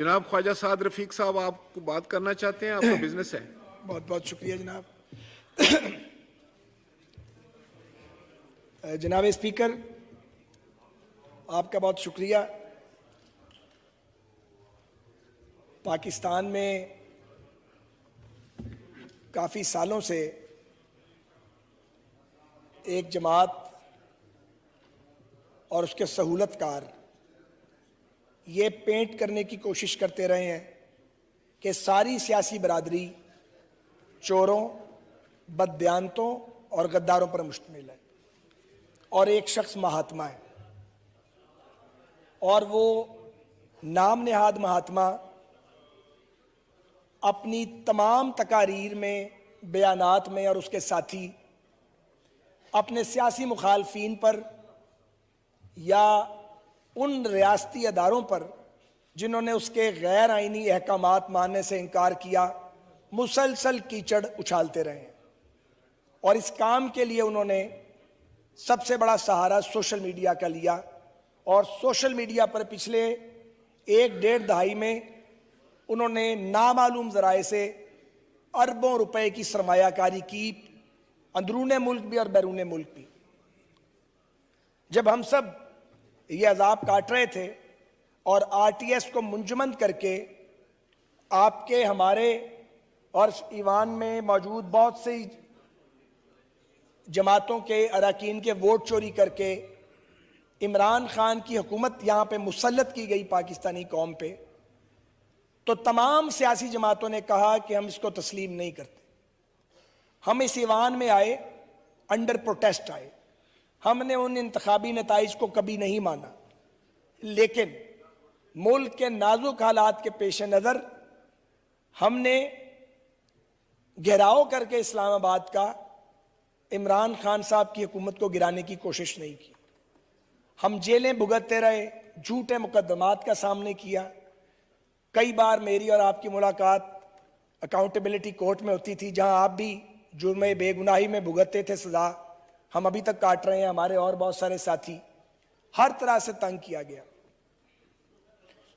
जनाब ख्वाजा साद रफीक साहब, आपको बात करना चाहते हैं, आपका बिजनेस है। बहुत बहुत शुक्रिया जनाब। जनाब स्पीकर, आपका बहुत शुक्रिया। पाकिस्तान में काफ़ी सालों से एक जमात और उसके सहूलतकार ये पेंट करने की कोशिश करते रहे हैं कि सारी सियासी बरादरी चोरों, बददियानतों और गद्दारों पर मुश्तमिल है और एक शख्स महात्मा है, और वो नाम नेहाद महात्मा अपनी तमाम तकारीर में, बयानात में और उसके साथी अपने सियासी मुखालफीन पर या उन रियासती अदारों पर जिन्होंने उसके गैर आइनी अहकामात मानने से इनकार किया, मुसलसल कीचड़ उछालते रहे हैं। और इस काम के लिए उन्होंने सबसे बड़ा सहारा सोशल मीडिया का लिया, और सोशल मीडिया पर पिछले 1-1.5 दहाई में उन्होंने नामालूम ज़राए से अरबों रुपए की सरमायाकारी की, अंदरूने मुल्क भी और बैरूने मुल्क भी। जब हम सब ये अजाब काट रहे थे और आरटीएस को मुंजमद करके आपके, हमारे और ईवान में मौजूद बहुत सी जमातों के अरकान के वोट चोरी करके इमरान खान की हुकूमत यहाँ पे मुसल्लत की गई पाकिस्तानी कौम पे, तो तमाम सियासी जमातों ने कहा कि हम इसको तस्लीम नहीं करते। हम इस ईवान में आए, अंडर प्रोटेस्ट आए, हमने उन इंतखाबी नताइज को कभी नहीं माना, लेकिन मुल्क के नाजुक हालात के पेश नज़र हमने घेराव करके इस्लामाबाद का इमरान खान साहब की हुकूमत को गिराने की कोशिश नहीं की। हम जेलें भुगतते रहे, झूठे मुकदमात का सामने किया। कई बार मेरी और आपकी मुलाकात अकाउंटेबिलिटी कोर्ट में होती थी, जहां आप भी जुर्म बेगुनाही में भुगतते थे सजा। हम अभी तक काट रहे हैं, हमारे और बहुत सारे साथी। हर तरह से तंग किया गया,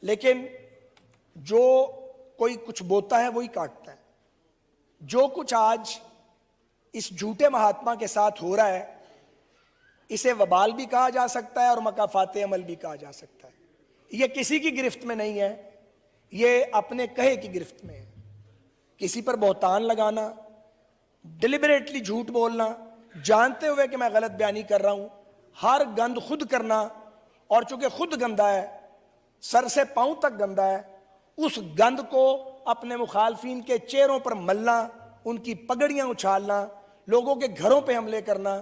लेकिन जो कोई कुछ बोता है वही काटता है। जो कुछ आज इस झूठे महात्मा के साथ हो रहा है, इसे वबाल भी कहा जा सकता है और मकाफात अमल भी कहा जा सकता है। यह किसी की गिरफ्त में नहीं है, ये अपने कहे की गिरफ्त में है। किसी पर बहतान लगाना, डिलिबरेटली झूठ बोलना, जानते हुए कि मैं गलत बयानी कर रहा हूं, हर गंद खुद करना, और चूंकि खुद गंदा है, सर से पांव तक गंदा है, उस गंद को अपने मुखालफीन के चेहरों पर मलना, उनकी पगड़ियां उछालना, लोगों के घरों पे हमले करना,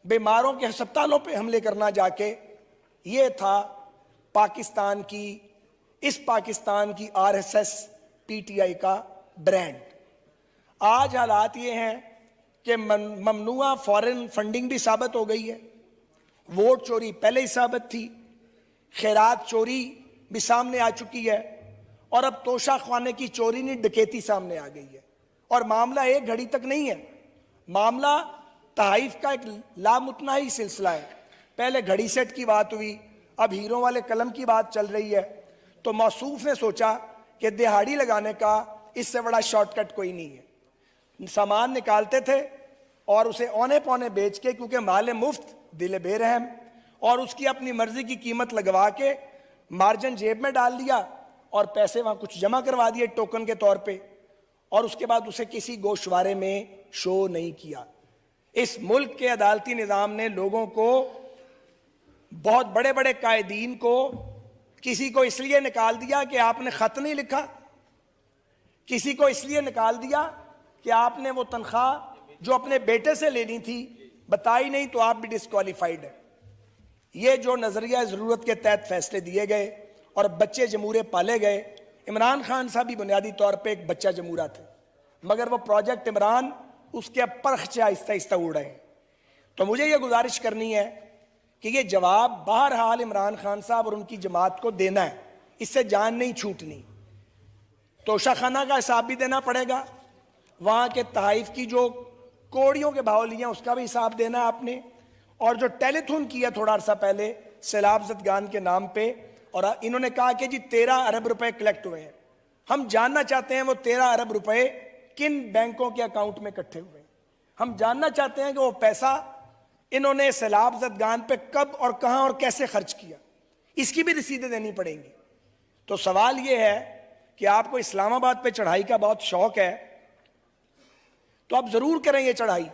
बीमारों के अस्पतालों पे हमले करना जाके, ये था इस पाकिस्तान की आरएसएस पीटीआई का ब्रांड। आज हालात ये हैं कि ममनुआ फॉरेन फंडिंग भी साबित हो गई है, वोट चोरी पहले ही साबित थी, खैरात चोरी भी सामने आ चुकी है, और अब तोशा खाने की चोरी नहीं डकैती सामने आ गई है। और मामला एक घड़ी तक नहीं है, मामला तहाइफ का एक लामुतनाही सिलसिला है। पहले घड़ी सेट की बात हुई, अब हीरों वाले कलम की बात चल रही है। तो मौसूफ ने सोचा कि दिहाड़ी लगाने का इससे बड़ा शॉर्टकट कोई नहीं है। सामान निकालते थे और उसे औने पौने बेच के, क्योंकि माल मुफ्त दिल बेरहम, और उसकी अपनी मर्जी की कीमत लगवा के मार्जिन जेब में डाल दिया और पैसे वहां कुछ जमा करवा दिए टोकन के तौर पे, और उसके बाद उसे किसी गोशवारे में शो नहीं किया। इस मुल्क के अदालती निज़ाम ने लोगों को, बहुत बड़े बड़े कायदीन को, किसी को इसलिए निकाल दिया कि आपने खत नहीं लिखा, किसी को इसलिए निकाल दिया कि आपने वो तनख्वाह जो अपने बेटे से लेनी थी बताई नहीं, तो आप भी डिस्क्वालीफाइड है। ये जो नजरिया जरूरत के तहत फैसले दिए गए और बच्चे जमूरे पाले गए। इमरान खान साहब भी बुनियादी तौर पे एक बच्चा जमूरा थे, मगर वो प्रोजेक्ट इमरान उसके परख आहिस्ता आहिस्ता उड़ रहे हैं। तो मुझे ये गुजारिश करनी है कि ये जवाब बहरहाल इमरान खान साहब और उनकी जमात को देना है, इससे जान नहीं छूटनी। तोशा खाना का हिसाब भी देना पड़ेगा, वहां के तहाइफ की जो कोड़ियों के भाव लिए उसका भी हिसाब देना है आपने, और जो टेलीथॉन किया थोड़ा अर्सा पहले सैलाब जदगान के नाम पे, और इन्होंने कहा कि जी 13 अरब रुपए कलेक्ट हुए हैं। हम जानना चाहते हैं वो 13 अरब रुपए किन बैंकों के अकाउंट में इकट्ठे हुए हैं। हम जानना चाहते हैं कि वो पैसा इन्होंने सैलाब ज़दगान पे कब और कहां और कैसे खर्च किया, इसकी भी रसीदें देनी पड़ेंगी। तो सवाल ये है कि आपको इस्लामाबाद पे चढ़ाई का बहुत शौक है तो आप जरूर करें ये चढ़ाई,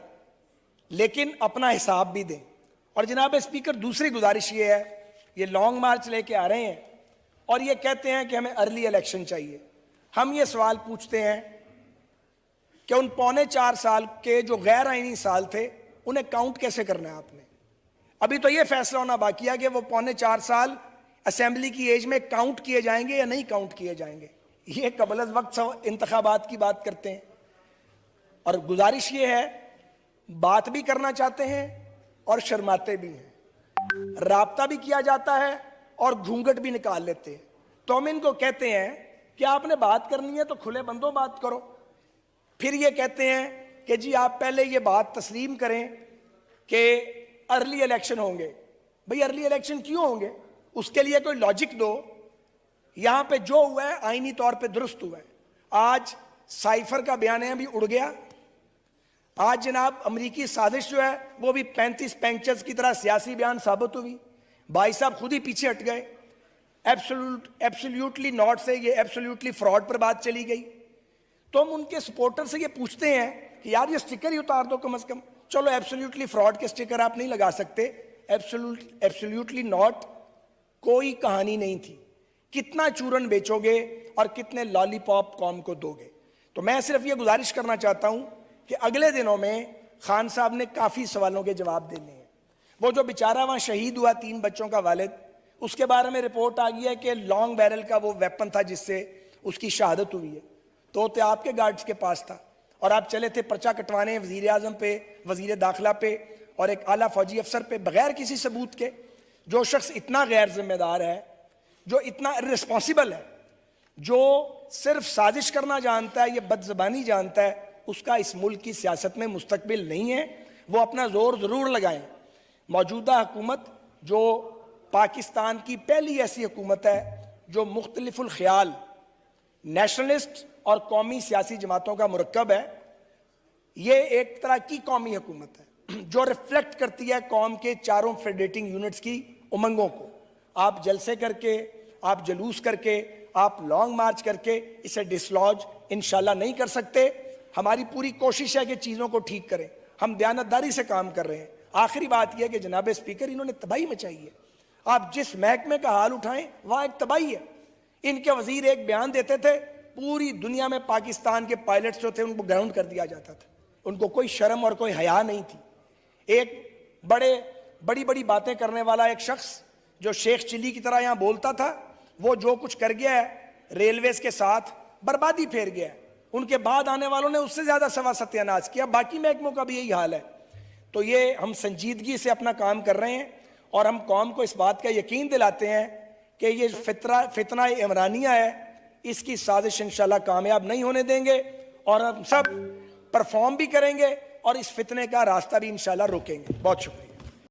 लेकिन अपना हिसाब भी दें। और जनाब स्पीकर, दूसरी गुजारिश ये है, ये लॉन्ग मार्च लेके आ रहे हैं और ये कहते हैं कि हमें अर्ली इलेक्शन चाहिए। हम ये सवाल पूछते हैं कि उन 4.25 साल के जो गैर आईनी साल थे उन्हें काउंट कैसे करना है आपने? अभी तो ये फैसला होना बाकी है कि वो 4.25 साल असेंबली की एज में काउंट किए जाएंगे या नहीं काउंट किए जाएंगे। ये कबल वक्त इंतखाबात की बात करते हैं। और गुजारिश ये है, बात भी करना चाहते हैं और शर्माते भी हैं, राब्ता भी किया जाता है और घूंघट भी निकाल लेते हैं। तो हम इनको कहते हैं कि आपने बात करनी है तो खुले बंदों बात करो। फिर ये कहते हैं कि जी आप पहले ये बात तस्लीम करें कि अर्ली इलेक्शन होंगे। भाई अर्ली इलेक्शन क्यों होंगे? उसके लिए कोई लॉजिक दो। यहां पे जो हुआ है आईनी तौर पे दुरुस्त हुआ है। आज साइफर का बयान है भी उड़ गया। आज जनाब अमरीकी साजिश जो है वो भी 35 पेंचर्स की तरह सियासी बयान साबित हुई। भाई साहब खुद ही पीछे हट गए। एब्सोल्यूटली नॉट से ये एब्सोल्यूटली फ्रॉड पर बात चली गई। तो हम उनके सपोर्टर से ये पूछते हैं कि यार ये स्टिकर ही उतार दो कम से कम। चलो एब्सोल्यूटली फ्रॉड के स्टिकर आप नहीं लगा सकते, एब्सोल्यूटली नॉट कोई कहानी नहीं थी। कितना चूरन बेचोगे और कितने लॉलीपॉप कौम को दोगे? तो मैं सिर्फ ये गुजारिश करना चाहता हूं कि अगले दिनों में खान साहब ने काफी सवालों के जवाब देने हैं। वो जो बेचारा वहां शहीद हुआ 3 बच्चों का वालिद, उसके बारे में रिपोर्ट आ गई है कि लॉन्ग बैरल का वो वेपन था जिससे उसकी शहादत हुई है। तो आपके गार्ड्स के पास था और आप चले थे पर्चा कटवाने वजीर आजम पे, वजीर दाखिला पे और एक आला फौजी अफसर पे बगैर किसी सबूत के। जो शख्स इतना गैर जिम्मेदार है, जो इतना इर्रेस्पॉन्सिबल है, जो सिर्फ साजिश करना जानता है, ये बदजबानी जानता है, उसका इस मुल्क की सियासत में मुस्तकबिल नहीं है। वो अपना जोर जरूर लगाएं। मौजूदा हुकूमत जो पाकिस्तान की पहली ऐसी हुकूमत है जो मुख्तलिफुल ख्याल नेशनलिस्ट और कौमी सियासी जमातों का मुरक्कब है। ये एक तरह की कौमी हुकूमत है जो रिफ्लेक्ट करती है कौम के चारों फेडरेटिंग यूनिट्स की उमंगों को। आप जलसे करके, आप जलूस करके, आप लॉन्ग मार्च करके इसे डिसलॉज इंशाल्लाह नहीं कर सकते। हमारी पूरी कोशिश है कि चीज़ों को ठीक करें। हम दयानतदारी से काम कर रहे हैं। आखिरी बात यह है कि जनाब स्पीकर, इन्होंने तबाही मचाई है। आप जिस महकमे का हाल उठाएं वहां एक तबाही है। इनके वजीर एक बयान देते थे, पूरी दुनिया में पाकिस्तान के पायलट्स जो थे उनको ग्राउंड कर दिया जाता था। उनको कोई शर्म और कोई हया नहीं थी। एक बड़ी बड़ी बातें करने वाला एक शख्स जो शेख चिली की तरह यहां बोलता था, वो जो कुछ कर गया है रेलवेज के साथ, बर्बादी फेर गया है। उनके बाद आने वालों ने उससे ज्यादा सवा सत्यानाश किया। बाकी महकमों का भी यही हाल है। तो ये हम संजीदगी से अपना काम कर रहे हैं और हम कौम को इस बात का यकीन दिलाते हैं कि ये फितना इमरानिया है, इसकी साजिश इंशाल्लाह कामयाब नहीं होने देंगे और हम सब परफॉर्म भी करेंगे और इस फितने का रास्ता भी इंशाल्लाह रोकेंगे। बहुत शुक्रिया।